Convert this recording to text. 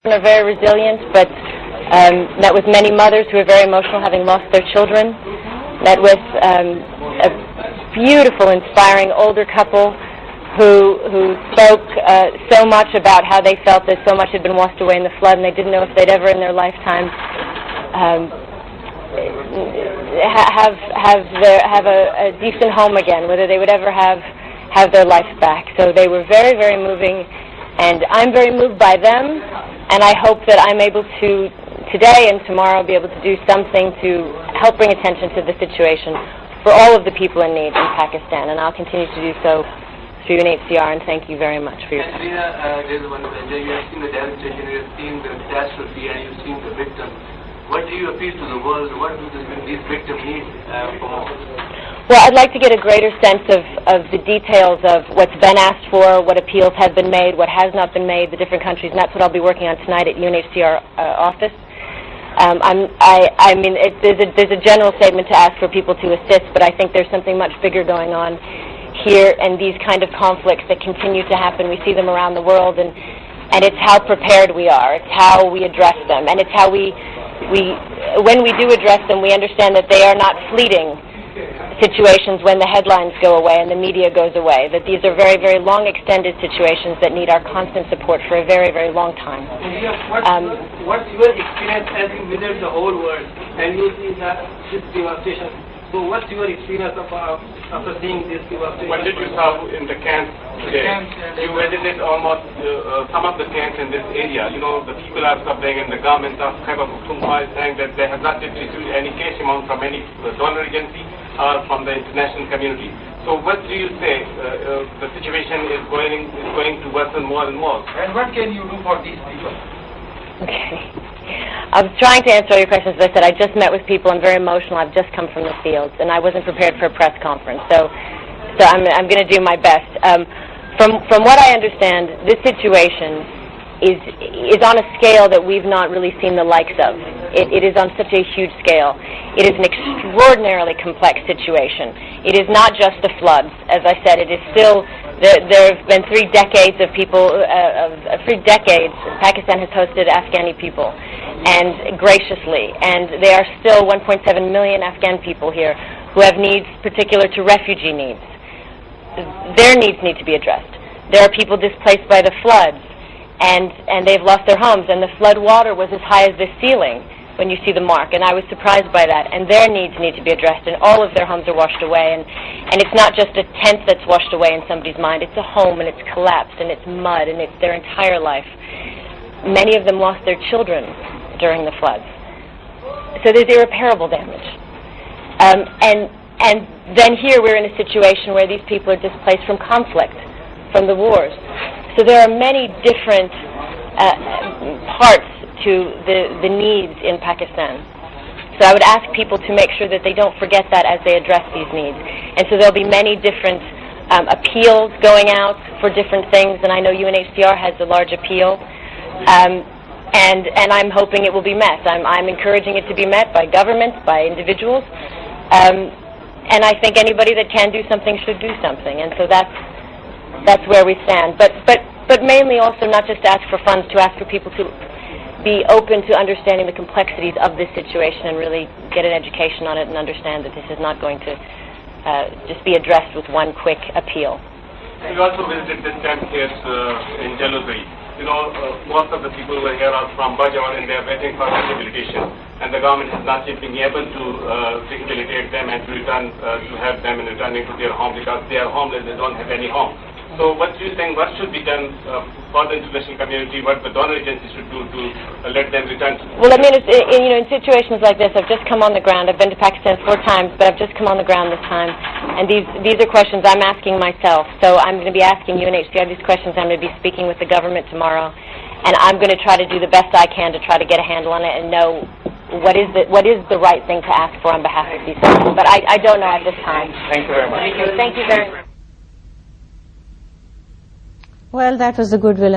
Are very resilient, but met with many mothers who are very emotional, having lost their children. Met with a beautiful, inspiring older couple who spoke so much about how they felt that so much had been washed away in the flood, and they didn't know if they'd ever in their lifetime have a decent home again, whether they would ever have their life back. So they were very, very moving, and I'm very moved by them. And I hope that I'm able to, today and tomorrow, be able to do something to help bring attention to the situation for all of the people in need in Pakistan. And I'll continue to do so through UNHCR, and thank you very much for your time. Anjelina, you have seen the devastation, you have seen the catastrophe, and you've seen the victims. What do you appeal to the world? What do these victims need from us? Well, I'd like to get a greater sense of the details of what's been asked for, what appeals have been made, what has not been made, the different countries, and that's what I'll be working on tonight at UNHCR office. I mean, there's a general statement to ask for people to assist, but I think there's something much bigger going on here, and these kind of conflicts that continue to happen. We see them around the world, and it's how prepared we are. It's how we address them, and it's how when we do address them, we understand that they are not fleeting situations when the headlines go away and the media goes away, that these are very, very long extended situations that need our constant support for a very, very long time. What's your experience as you visit the whole world and you see this devastation? So what's your experience after seeing this devastation? What did you saw in the camps today? You visited almost some of the camps in this area. You know, the people are suffering and the governments are kind of saying that they have not received any cash amount from any donor agency or from the international community. So what do you say? The situation is going to worsen more and more. And what can you do for these people? Okay. I was trying to answer all your questions. As I said, I just met with people. I'm very emotional. I've just come from the fields, and I wasn't prepared for a press conference. So I'm going to do my best. From what I understand, this situation is on a scale that we've not really seen the likes of. It is on such a huge scale. It is an extraordinarily complex situation. It is not just the floods. As I said, it is still, there have been 3 decades of people, 3 decades, Pakistan has hosted Afghani people, and graciously, and there are still 1.7 million Afghan people here who have needs particular to refugee needs. Their needs need to be addressed. There are people displaced by the floods, and they've lost their homes, and the flood water was as high as the ceiling when you see the mark, and I was surprised by that, and their needs need to be addressed, and all of their homes are washed away, and it's not just a tent that's washed away in somebody's mind, it's a home, and it's collapsed, and it's mud, and it's their entire life. Many of them lost their children during the floods. So there's irreparable damage. And then here we're in a situation where these people are displaced from conflict, from the wars. So there are many different parts to the needs in Pakistan. So I would ask people to make sure that they don't forget that as they address these needs. And so there'll be many different appeals going out for different things, and I know UNHCR has a large appeal, and I'm hoping it will be met. I'm encouraging it to be met by governments, by individuals, and I think anybody that can do something should do something, and so that's where we stand. But mainly also not just to ask for funds, to ask for people to be open to understanding the complexities of this situation and really get an education on it and understand that this is not going to just be addressed with one quick appeal. You also visited this camp here in Jolie. You know, most of the people who are here are from Bajaur, and they are waiting for rehabilitation, and the government has not yet been able to rehabilitate them and to return to have them in returning to their home, because they are homeless, they don't have any home. So what do you think, what should be done for the international community, what the donor agencies should do to let them return to? Well, I mean, in situations like this, I've just come on the ground. I've been to Pakistan 4 times, but I've just come on the ground this time. And these are questions I'm asking myself. So I'm going to be asking UNHCR these questions. I'm going to be speaking with the government tomorrow. And I'm going to try to do the best I can to try to get a handle on it and know what is the right thing to ask for on behalf of these people. But I don't know at this time. Thank you very much. Thank you very much. Well, that was the goodwill